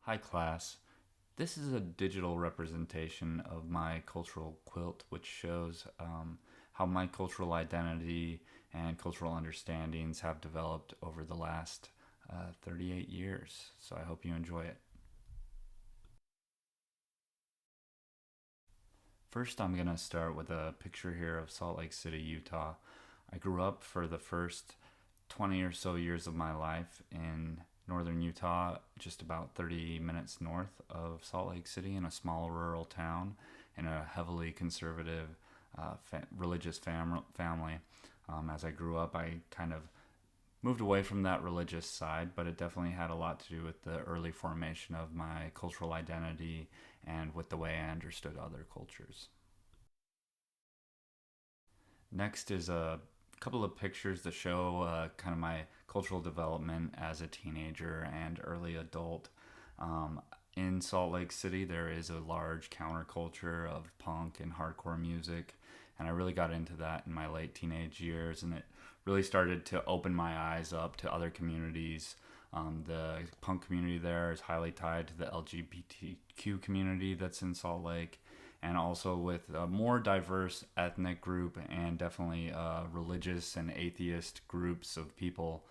Hi class. This is a digital representation of my cultural quilt, which shows how my cultural identity and cultural understandings have developed over the last 38 years. So I hope you enjoy it. First, I'm going to start with a picture here of Salt Lake City, Utah. I grew up for the first 20 or so years of my life in northern Utah, just about 30 minutes north of Salt Lake City, in a small rural town in a heavily conservative religious family. As I grew up, I kind of moved away from that religious side, but it definitely had a lot to do with the early formation of my cultural identity and with the way I understood other cultures. Next is a couple of pictures that show kind of my cultural development as a teenager and early adult. Um, in Salt Lake City, there is a large counterculture of punk and hardcore music, and I really got into that in my late teenage years, and it really started to open my eyes up to other communities. The punk community there is highly tied to the LGBTQ community that's in Salt Lake, and also with a more diverse ethnic group and definitely religious and atheist groups of people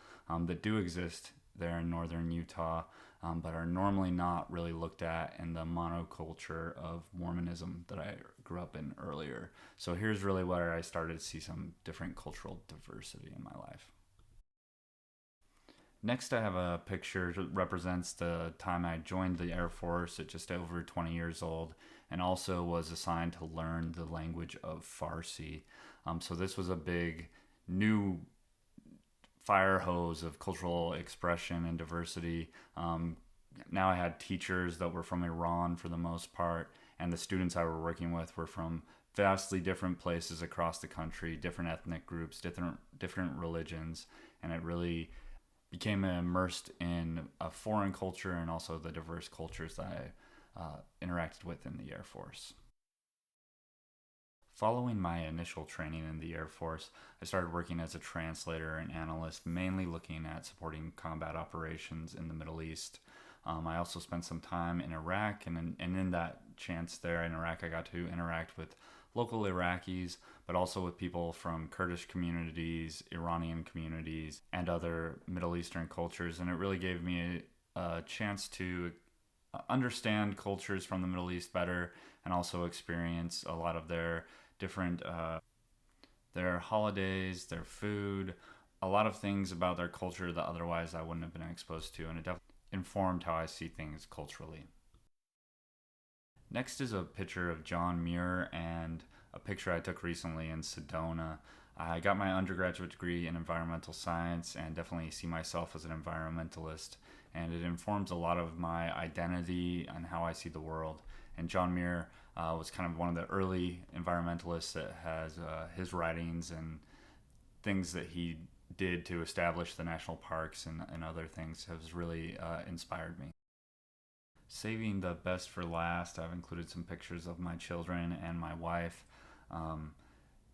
that do exist there in northern Utah, but are normally not really looked at in the monoculture of Mormonism that I grew up in earlier. So here's really where I started to see some different cultural diversity in my life. Next, I have a picture that represents the time I joined the Air Force at just over 20 years old, and also was assigned to learn the language of Farsi. So this was a big new fire hose of cultural expression and diversity. Now I had teachers that were from Iran for the most part, and the students I were working with were from vastly different places across the country, different ethnic groups, different religions, and it really became immersed in a foreign culture and also the diverse cultures that I interacted with in the Air Force. Following my initial training in the Air Force, I started working as a translator and analyst, mainly looking at supporting combat operations in the Middle East. I also spent some time in Iraq, and in that chance there in Iraq, I got to interact with local Iraqis, but also with people from Kurdish communities, Iranian communities, and other Middle Eastern cultures. And it really gave me a chance to understand cultures from the Middle East better and also experience a lot of their different their holidays, their food, a lot of things about their culture that otherwise I wouldn't have been exposed to, and it definitely informed how I see things culturally. Next is a picture of John Muir and a picture I took recently in Sedona. I got my undergraduate degree in environmental science and definitely see myself as an environmentalist, and it informs a lot of my identity and how I see the world. And John Muir was kind of one of the early environmentalists that has his writings and things that he did to establish the national parks and other things has really inspired me. Saving the best for last, I've included some pictures of my children and my wife. Um,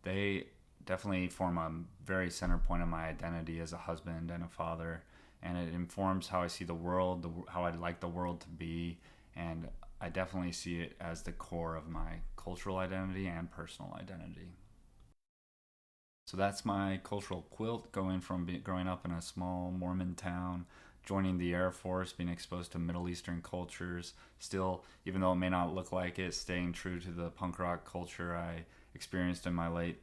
they definitely form a very center point of my identity as a husband and a father, and it informs how I see the world, how I'd like the world to be, and I definitely see it as the core of my cultural identity and personal identity. So that's my cultural quilt, going from growing up in a small Mormon town, joining the Air Force, being exposed to Middle Eastern cultures, still, even though it may not look like it, staying true to the punk rock culture I experienced in my late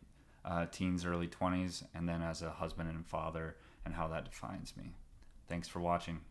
teens, early 20s, and then as a husband and father, and how that defines me. Thanks for watching.